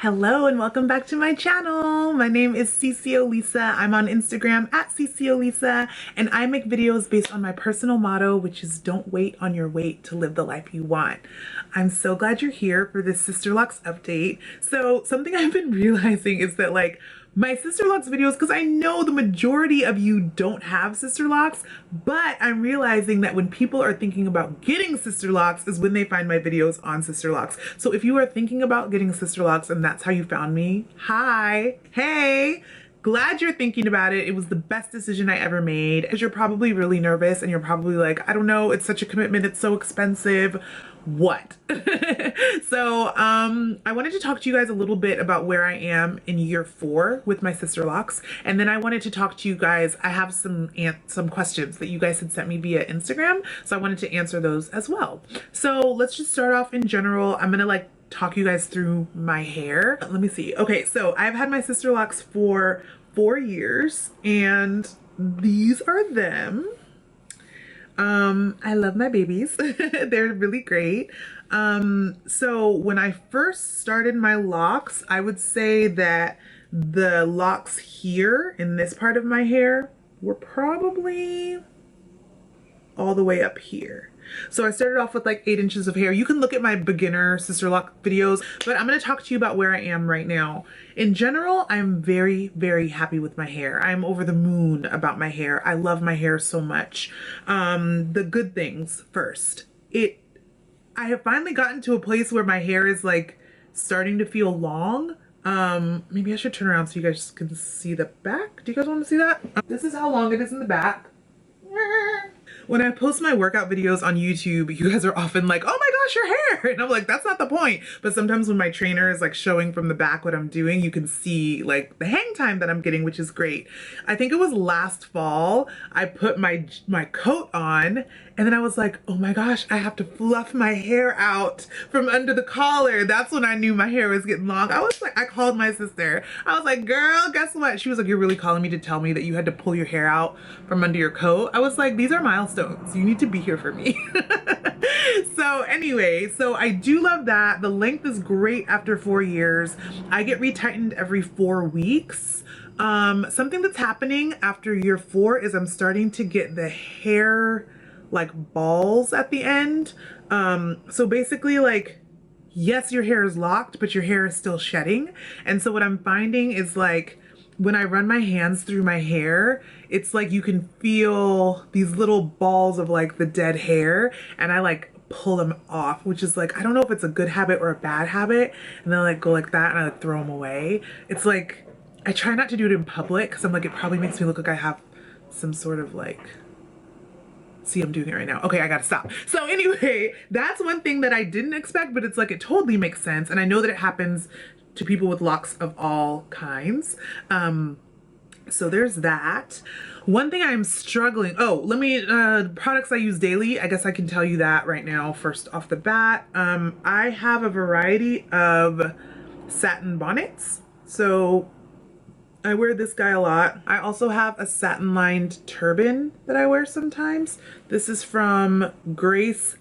Hello and welcome back to my channel. My name is CeCe Olisa. I'm on Instagram at CeCe Olisa, and I make videos based on my personal motto, which is don't wait on your weight to live the life you want. I'm so glad you're here for this Sisterlocks update. So something I've been realizing is that my Sisterlocks videos, because I know the majority of you don't have Sisterlocks, but I'm realizing that when people are thinking about getting Sisterlocks is when they find my videos on Sisterlocks. So if you are thinking about getting Sisterlocks and that's how you found me, hi, hey, glad you're thinking about it. It was the best decision I ever made. As you're probably really nervous and you're probably like, I don't know, it's such a commitment, it's so expensive. What? So I wanted to talk to you guys a little bit about where I am in year 4 with my Sisterlocks, and then I wanted to talk to you guys. I have some questions that you guys had sent me via Instagram, so I wanted to answer those as well. So let's just start off in general. I'm gonna talk you guys through my hair. Let me see. Okay, so I've had my Sisterlocks for 4 years, and these are them. I love my babies. They're really great. So when I first started my locks, I would say that the locks here in this part of my hair were probably all the way up here. So I started off with 8 inches of hair. You can look at my beginner Sisterlock videos, but I'm going to talk to you about where I am right now. In general, I'm very, very happy with my hair. I'm over the moon about my hair. I love my hair so much. The good things first. I have finally gotten to a place where my hair is starting to feel long. Maybe I should turn around so you guys can see the back. Do you guys want to see that? This is how long it is in the back. When I post my workout videos on YouTube, you guys are often like, oh my gosh, your hair. And I'm like, that's not the point. But sometimes when my trainer is showing from the back what I'm doing, you can see the hang time that I'm getting, which is great. I think it was last fall, I put my coat on, and then I was like, oh my gosh, I have to fluff my hair out from under the collar. That's when I knew my hair was getting long. I called my sister. I was like, girl, guess what? She was like, you're really calling me to tell me that you had to pull your hair out from under your coat? I was like, these are milestones. You need to be here for me. So anyway, so I do love that. The length is great after 4 years. I get retightened every 4 weeks. Something that's happening after year 4 is I'm starting to get the hair balls at the end. So basically yes, your hair is locked, but your hair is still shedding. And so what I'm finding is when I run my hands through my hair, it's you can feel these little balls of the dead hair, and I pull them off, which is I don't know if it's a good habit or a bad habit. And then I go like that and I throw them away. It's I try not to do it in public because I'm it probably makes me look like I have some sort of see, I'm doing it right now. Okay, I gotta stop. So anyway, that's one thing that I didn't expect, but it's it totally makes sense. And I know that it happens to people with locks of all kinds. So there's that. One thing I'm struggling, products I use daily, I guess I can tell you that right now, first off the bat. I have a variety of satin bonnets. So I wear this guy a lot. I also have a satin lined turban that I wear sometimes. This is from Grace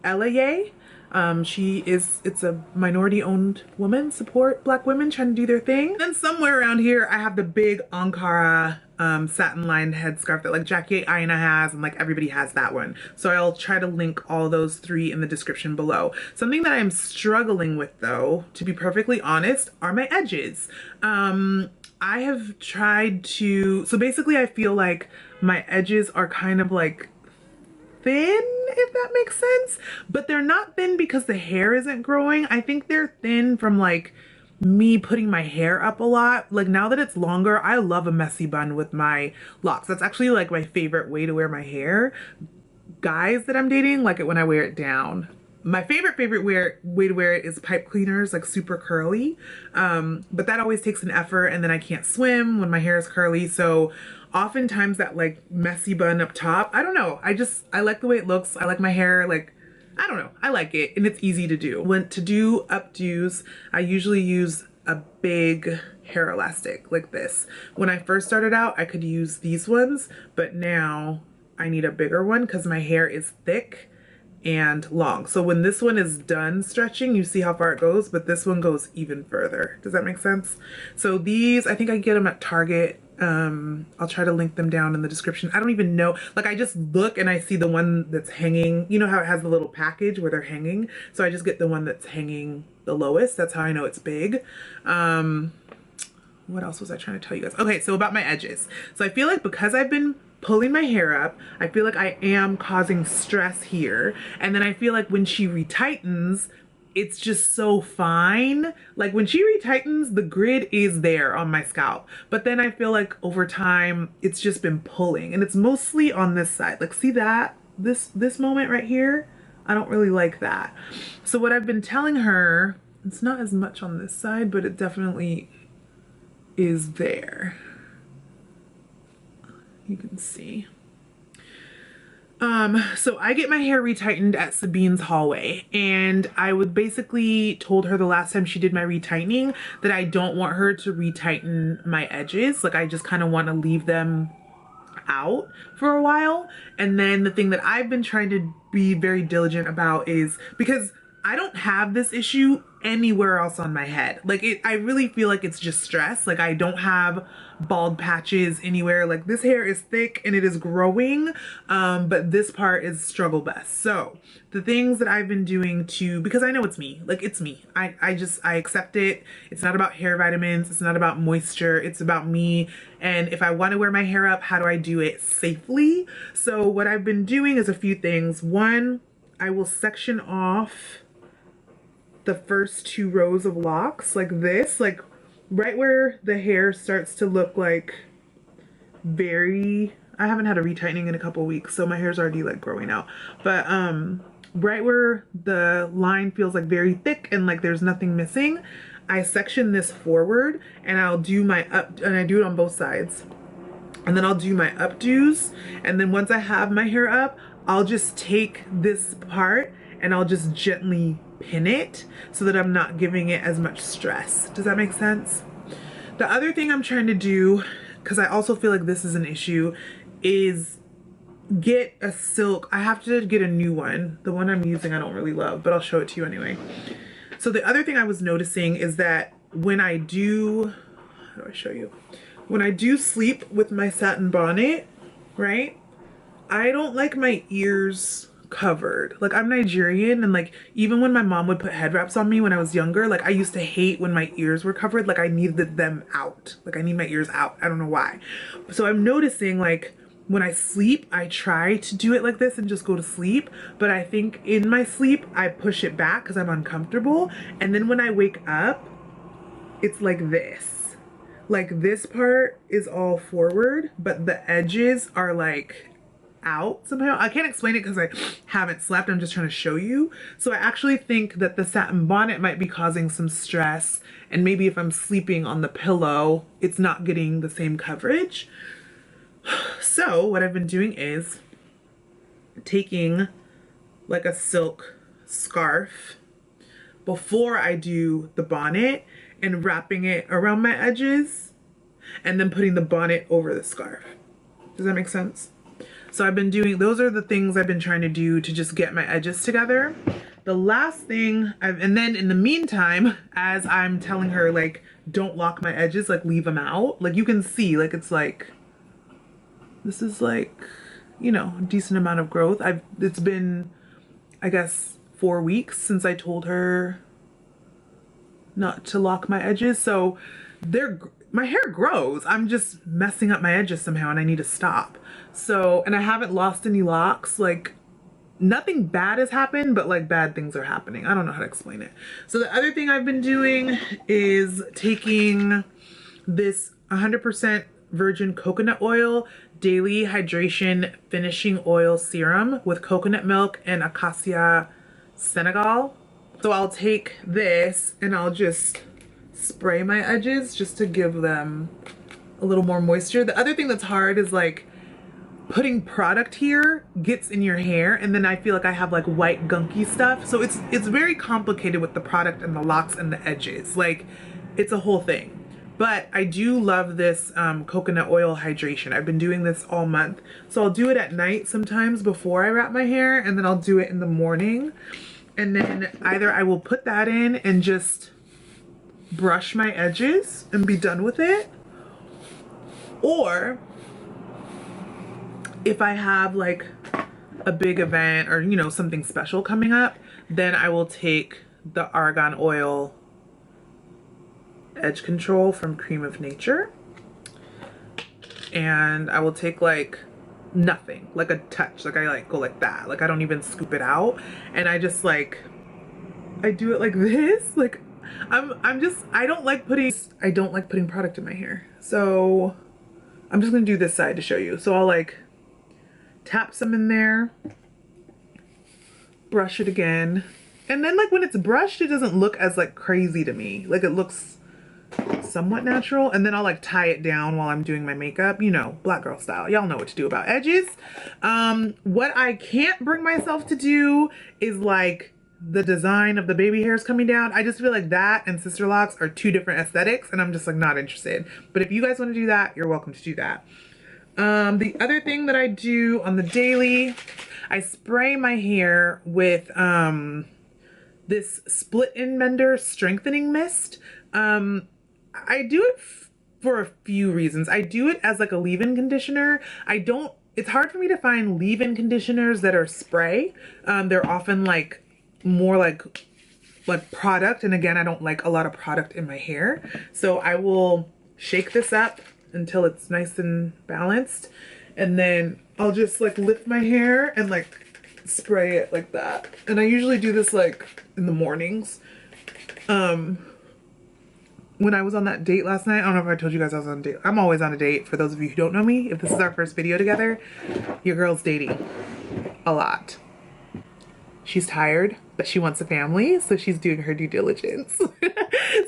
Elaye. It's a minority owned woman, support Black women trying to do their thing. Then somewhere around here, I have the big Ankara satin lined headscarf that Jackie Aina has, and everybody has that one. So I'll try to link all those 3 in the description below. Something that I'm struggling with though, to be perfectly honest, are my edges. I have tried to, so basically I feel my edges are kind of thin, if that makes sense, but they're not thin because the hair isn't growing. I think they're thin from me putting my hair up a lot. Now that it's longer, I love a messy bun with my locks. That's actually my favorite way to wear my hair. Guys that I'm dating like it when I wear it down. My favorite way to wear it is pipe cleaners, super curly. But that always takes an effort, and then I can't swim when my hair is curly. So oftentimes that messy bun up top, I don't know. I like the way it looks. I like my hair, I don't know. I like it, and it's easy to do. When to do updos, I usually use a big hair elastic like this. When I first started out, I could use these ones, but now I need a bigger one because my hair is thick. and long. So when this one is done stretching, you see how far it goes, but this one goes even further. Does that make sense? So these, I think I get them at Target. I'll try to link them down in the description. I don't even know, like I just look and I see the one that's hanging. You know how it has the little package where they're hanging? So I just get the one that's hanging the lowest. That's how I know it's big. What else was I trying to tell you guys? Okay, so about my edges. So I feel like because I've been pulling my hair up, I feel like I am causing stress here. And then I feel like when she retightens, it's just so fine. Like when she retightens, the grid is there on my scalp. But then I feel like over time, it's just been pulling, and it's mostly on this side. Like see that? This moment right here? I don't really like that. So what I've been telling her, it's not as much on this side, but it definitely is there. You can see. So I get my hair retightened at Sabine's Hallway, and I would basically told her the last time she did my retightening that I don't want her to retighten my edges. Like I just kind of want to leave them out for a while. And then the thing that I've been trying to be very diligent about is because I don't have this issue anywhere else on my head. Like I really feel like it's just stress. Like I don't have bald patches anywhere. Like this hair is thick and it is growing, but this part is struggle best. So the things that I've been doing because I know it's me, like it's me. I accept it. It's not about hair vitamins. It's not about moisture. It's about me. And if I want to wear my hair up, how do I do it safely? So what I've been doing is a few things. One, I will section off the first 2 rows of locks like this, like right where the hair starts to look like I haven't had a retightening in a couple weeks, so my hair's already like growing out, but right where the line feels like very thick and like there's nothing missing, I section this forward and I'll do my and I do it on both sides, and then I'll do my updos, and then once I have my hair up, I'll just take this part and I'll just gently pin it so that I'm not giving it as much stress. Does that make sense? The other thing I'm trying to do, because I also feel like this is an issue, is get a silk. I have to get a new one. The one I'm using I don't really love, but I'll show it to you anyway. So the other thing I was noticing is that when I do, how do I show you? When I do sleep with my satin bonnet, right? I don't like my ears covered. Like I'm Nigerian, and like even when my mom would put head wraps on me when I was younger, like I used to hate when my ears were covered. Like I needed them out. Like I need my ears out. I don't know why. So I'm noticing like when I sleep, I try to do it like this and just go to sleep. But I think in my sleep, I push it back because I'm uncomfortable. And then when I wake up, it's like this. Like this part is all forward, but the edges are like out somehow. I can't explain it because I haven't slept. I'm just trying to show you. So I actually think that the satin bonnet might be causing some stress, and maybe if I'm sleeping on the pillow, it's not getting the same coverage. So what I've been doing is taking like a silk scarf before I do the bonnet and wrapping it around my edges and then putting the bonnet over the scarf. Does that make sense? So I've been doing, those are the things I've been trying to do to just get my edges together. The last thing, and then in the meantime, as I'm telling her, like, don't lock my edges, like leave them out. Like you can see, like it's like, this is like, you know, a decent amount of growth. It's been, I guess, 4 weeks since I told her not to lock my edges. So my hair grows. I'm just messing up my edges somehow and I need to stop. So, and I haven't lost any locks. Like nothing bad has happened, but like bad things are happening. I don't know how to explain it. So the other thing I've been doing is taking this 100% virgin coconut oil daily hydration finishing oil serum with coconut milk and acacia Senegal. So I'll take this and I'll just spray my edges just to give them a little more moisture. The other thing that's hard is like putting product here gets in your hair, and then I feel like I have like white gunky stuff. So it's very complicated with the product and the locks and the edges. Like it's a whole thing. But I do love this coconut oil hydration. I've been doing this all month. So I'll do it at night sometimes before I wrap my hair, and then I'll do it in the morning. And then either I will put that in and just brush my edges and be done with it. Or if I have like a big event or, you know, something special coming up, then I will take the Argan Oil edge control from Cream of Nature, and I will take like nothing, like a touch, like I like go like that, like I don't even scoop it out, and I just like, I do it like this, like I don't like putting product in my hair, so I'm just gonna do this side to show you. So I'll like tap some in there, brush it again, and then like when it's brushed, it doesn't look as like crazy to me, like it looks somewhat natural. And then I'll like tie it down while I'm doing my makeup, you know, black girl style. Y'all know what to do about edges. What I can't bring myself to do is like the design of the baby hairs coming down. I just feel like that and Sisterlocks are two different aesthetics, and I'm just like not interested. But if you guys want to do that, you're welcome to do that. The other thing that I do on the daily, I spray my hair with this Split and Mender strengthening mist. I do it for a few reasons. I do it as like a leave-in conditioner. It's hard for me to find leave-in conditioners that are spray. They're often like more like product. And again, I don't like a lot of product in my hair. So I will shake this up until it's nice and balanced. And then I'll just like lift my hair and like spray it like that. And I usually do this like in the mornings. When I was on that date last night, I don't know if I told you guys I was on a date. I'm always on a date. For those of you who don't know me, if this is our first video together, your girl's dating a lot. She's tired, but she wants a family, so she's doing her due diligence.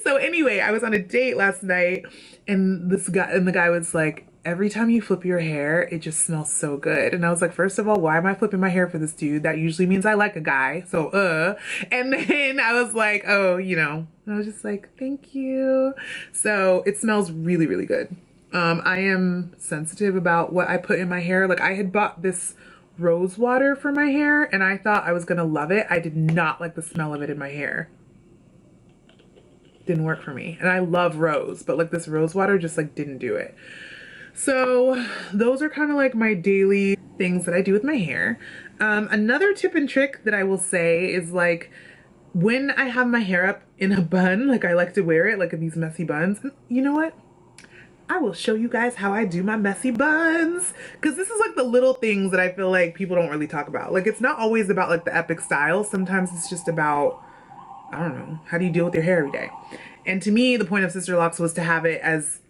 So anyway, I was on a date last night, and the guy was like, every time you flip your hair, it just smells so good. And I was like, first of all, why am I flipping my hair for this dude? That usually means I like a guy. So, and then I was like, oh, you know, I was just like, thank you. So it smells really, really good. I am sensitive about what I put in my hair. Like I had bought this rose water for my hair and I thought I was gonna love it. I did not like the smell of it in my hair. Didn't work for me. And I love rose, but like this rose water just like didn't do it. So those are kind of like my daily things that I do with my hair. Another tip and trick that I will say is like when I have my hair up in a bun, like I like to wear it like in these messy buns. You know what? I will show you guys how I do my messy buns, because this is like the little things that I feel like people don't really talk about. Like it's not always about like the epic style. Sometimes it's just about, I don't know, how do you deal with your hair every day? And to me, the point of Sisterlocks was to have it as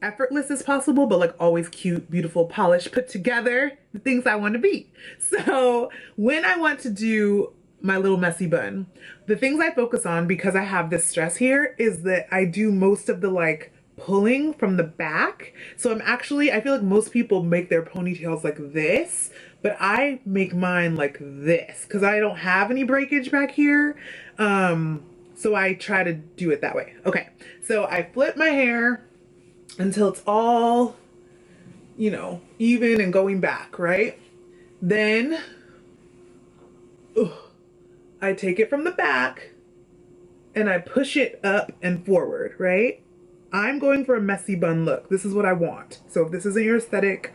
effortless as possible, but like always cute, beautiful, polished, put together, the things I want to be. So when I want to do my little messy bun, the things I focus on, because I have this stress here, is that I do most of the like pulling from the back. So I feel like most people make their ponytails like this, but I make mine like this because I don't have any breakage back here. So I try to do it that way. Okay, so I flip my hair until it's all, you know, even and going back, right? Then I take it from the back and I push it up and forward, right? I'm going for a messy bun look. This is what I want. So if this isn't your aesthetic,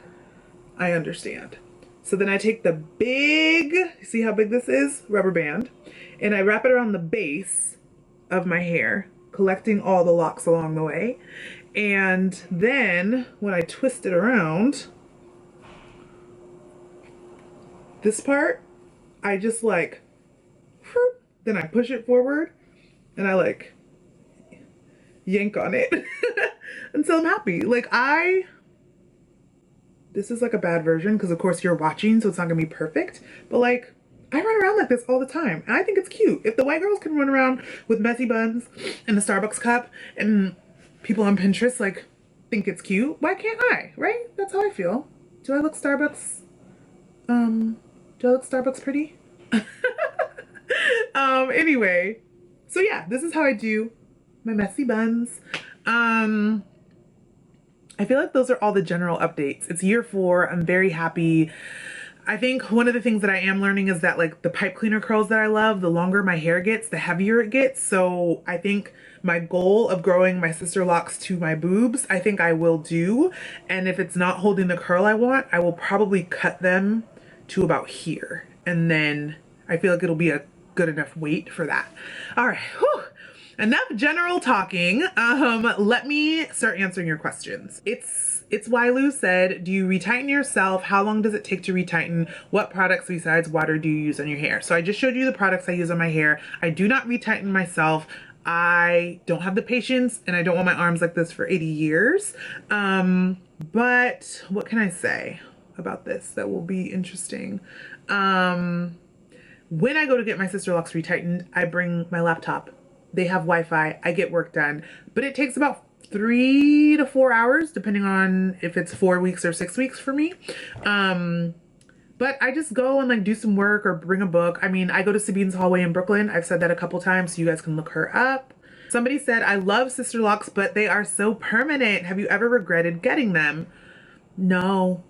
I understand. So then I take the big, see how big this is? Rubber band. And I wrap it around the base of my hair, collecting all the locks along the way. And then when I twist it around, this part, I just like, then I push it forward and I like yank on it until I'm happy. Like this is like a bad version because of course you're watching, so it's not gonna be perfect, but like I run around like this all the time and I think it's cute. If the white girls can run around with messy buns and a Starbucks cup and people on Pinterest like think it's cute, why can't I, right? That's how I feel. Do I look Starbucks pretty? Anyway, so yeah, this is how I do my messy buns. I feel like those are all the general updates. It's year 4. I'm very happy. I think one of the things that I am learning is that like the pipe cleaner curls that I love, the longer my hair gets, the heavier it gets. So I think my goal of growing my Sisterlocks to my boobs, I think I will do. And if it's not holding the curl I want, I will probably cut them to about here. And then I feel like it'll be a good enough weight for that. All right. Whew. Enough general talking. Let me start answering your questions. It's Wylu said, do you retighten yourself? How long does it take to retighten? What products besides water do you use on your hair? So I just showed you the products I use on my hair. I do not retighten myself. I don't have the patience and I don't want my arms like this for 80 years. But what can I say about this that will be interesting? When I go to get my Sisterlocks retightened, I bring my laptop. They have Wi-Fi. I get work done, but it takes about 3 to 4 hours, depending on if it's 4 weeks or 6 weeks for me. But I just go and like do some work or bring a book. I mean, I go to Sabine's Hallway in Brooklyn. I've said that a couple times, so you guys can look her up. Somebody said, I love Sisterlocks, but they are so permanent. Have you ever regretted getting them? No.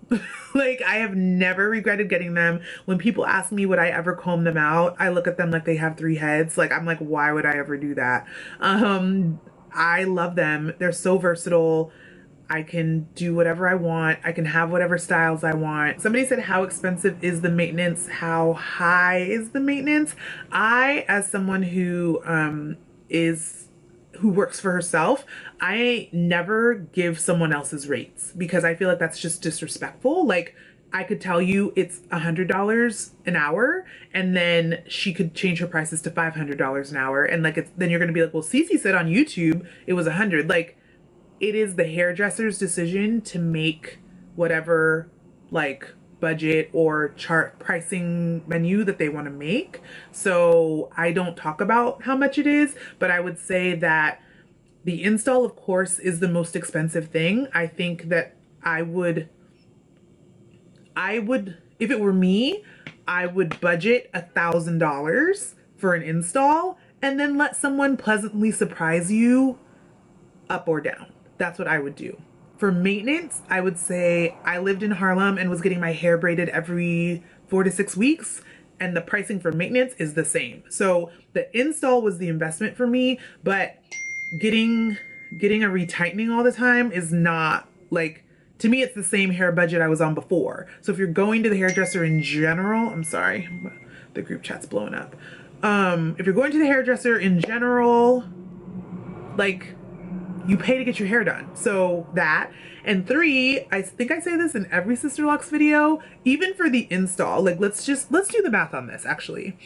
Like, I have never regretted getting them. When people ask me would I ever comb them out, I look at them like they have 3 heads. Like, I'm like, why would I ever do that? I love them. They're so versatile. I can do whatever I want. I can have whatever styles I want. Somebody said, how expensive is the maintenance? How high is the maintenance? I, as someone who who works for herself, I never give someone else's rates because I feel like that's just disrespectful. Like, I could tell you it's $100 an hour, and then she could change her prices to $500 an hour, and like then you're gonna be like, well, CeCe said on YouTube it was 100. Like, it is the hairdresser's decision to make whatever like budget or chart pricing menu that they want to make. So I don't talk about how much it is, but I would say that the install, of course, is the most expensive thing. I think that I would, if it were me, I would budget $1,000 for an install and then let someone pleasantly surprise you up or down. That's what I would do. For maintenance, I would say I lived in Harlem and was getting my hair braided every 4 to 6 weeks, and the pricing for maintenance is the same. So the install was the investment for me, but getting a retightening all the time is not, like, to me, it's the same hair budget I was on before. So if you're going to the hairdresser in general, I'm sorry, the group chat's blowing up. If you're going to the hairdresser in general, like, you pay to get your hair done. So that. And 3, I think I say this in every Sisterlocks video, even for the install, like let's do the math on this actually.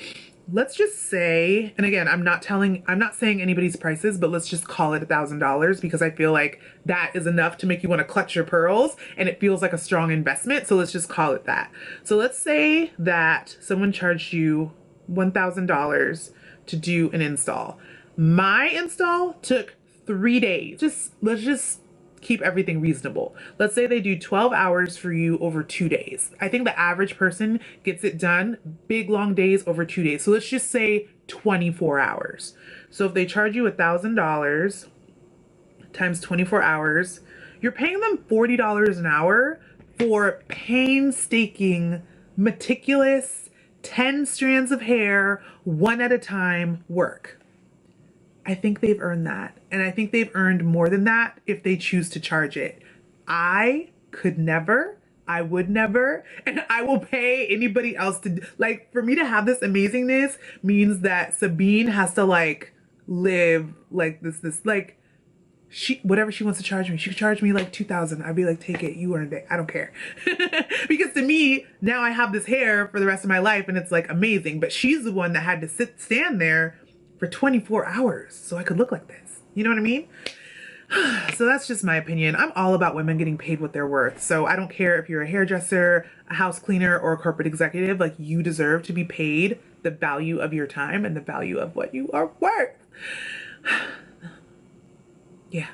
Let's just say, and again, I'm not saying anybody's prices, but let's just call it $1,000 because I feel like that is enough to make you want to clutch your pearls and it feels like a strong investment. So let's just call it that. So let's say that someone charged you $1,000 to do an install. My install took 3 days. Let's just keep everything reasonable. Let's say they do 12 hours for you over 2 days. I think the average person gets it done big long days over 2 days. So let's just say 24 hours. So if they charge you $1,000 times 24 hours, you're paying them $40 an hour for painstaking, meticulous, 10 strands of hair, one at a time work. I think they've earned that. And I think they've earned more than that if they choose to charge it. I could never, I would never, and I will pay anybody else to, like, for me to have this amazingness means that Sabine has to like live like this, like, whatever she wants to charge me, she could charge me like $2,000. I'd be like, take it, you earned it. I don't care. Because to me, now I have this hair for the rest of my life and it's like amazing. But she's the one that had to stand there for 24 hours so I could look like this. You know what I mean? So that's just my opinion. I'm all about women getting paid what they're worth. So I don't care if you're a hairdresser, a house cleaner, or a corporate executive, like, you deserve to be paid the value of your time and the value of what you are worth. Yeah.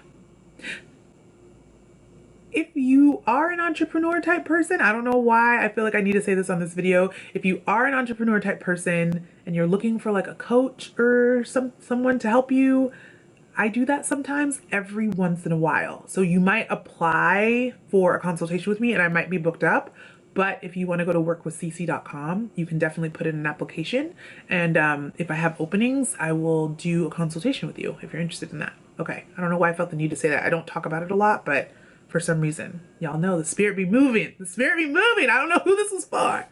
If you are an entrepreneur type person, I don't know why I feel like I need to say this on this video. If you are an entrepreneur type person and you're looking for like a coach or someone to help you, I do that sometimes every once in a while. So you might apply for a consultation with me and I might be booked up. But if you want to go to workwithcece.com, you can definitely put in an application. And if I have openings, I will do a consultation with you if you're interested in that. Okay, I don't know why I felt the need to say that. I don't talk about it a lot, but for some reason, y'all know the spirit be moving. The spirit be moving. I don't know who this was for.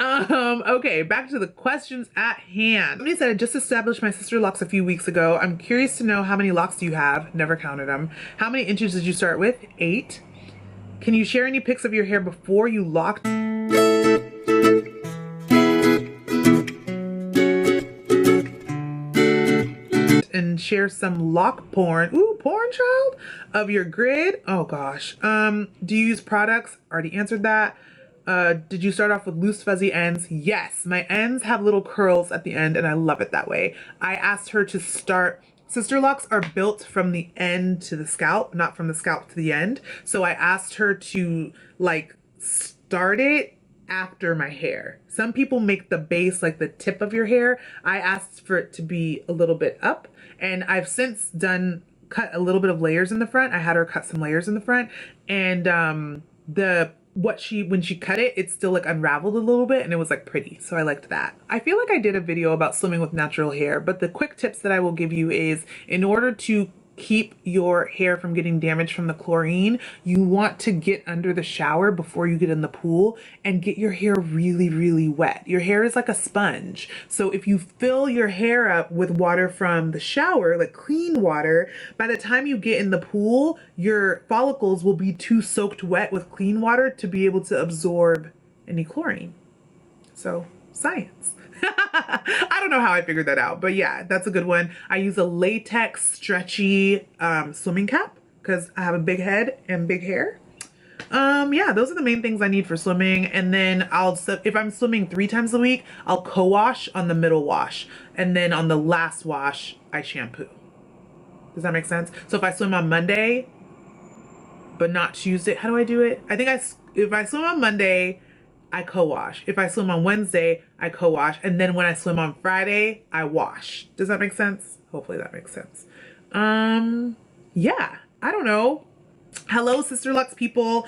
Okay, back to the questions at hand. Somebody said, I just established my Sisterlocks a few weeks ago. I'm curious to know how many locks do you have? Never counted them. How many inches did you start with? 8. Can you share any pics of your hair before you locked? And share some lock porn. Ooh, porn, child, of your grid. Oh gosh. Do you use products? Already answered that. Did you start off with loose fuzzy ends? Yes, my ends have little curls at the end and I love it that way. I asked her to start. Sisterlocks are built from the end to the scalp, not from the scalp to the end. So I asked her to like start it after my hair. Some people make the base like the tip of your hair. I asked for it to be a little bit up, and I've since cut a little bit of layers in the front. I had her cut some layers in the front, and when she cut it, it still like unraveled a little bit and it was like pretty. So I liked that. I feel like I did a video about swimming with natural hair, but the quick tips that I will give you is, in order to keep your hair from getting damaged from the chlorine, you want to get under the shower before you get in the pool and get your hair really, really wet. Your hair is like a sponge. So if you fill your hair up with water from the shower, like clean water, by the time you get in the pool, your follicles will be too soaked wet with clean water to be able to absorb any chlorine. So, science. I don't know how I figured that out, but yeah, that's a good one. I use a latex stretchy swimming cap because I have a big head and big hair. Yeah, those are the main things I need for swimming. And then if I'm swimming 3 times a week, I'll co-wash on the middle wash. And then on the last wash, I shampoo. Does that make sense? So if I swim on Monday, but not Tuesday, how do I do it? I think if I swim on Monday, I co-wash. If I swim on Wednesday, I co-wash. And then when I swim on Friday, I wash. Does that make sense? Hopefully that makes sense. Yeah, I don't know. Hello, Sisterlocks people.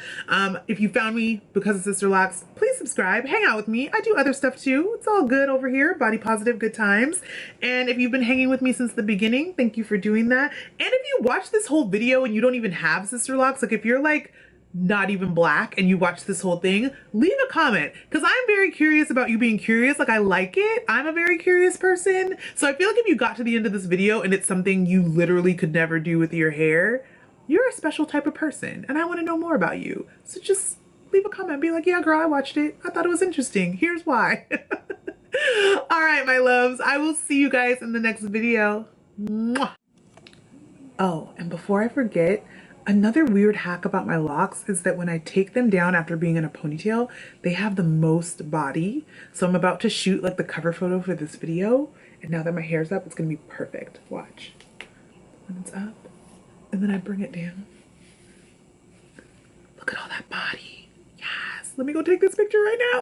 If you found me because of Sisterlocks, please subscribe, hang out with me. I do other stuff too. It's all good over here. Body positive, good times. And if you've been hanging with me since the beginning, thank you for doing that. And if you watch this whole video and you don't even have Sisterlocks, like if you're like not even black and you watch this whole thing, leave a comment, because I'm very curious about you being curious. Like, I like it. I'm a very curious person. So I feel like if you got to the end of this video and it's something you literally could never do with your hair, you're a special type of person and I want to know more about you. So just leave a comment, be like, yeah girl, I watched it, I thought it was interesting, here's why. All right, my loves, I will see you guys in the next video. Mwah. Oh, and before I forget, another weird hack about my locks is that when I take them down after being in a ponytail, they have the most body. So I'm about to shoot like the cover photo for this video, and now that my hair's up, it's gonna be perfect. Watch. When it's up, and then I bring it down. Look at all that body. Yes, let me go take this picture right now.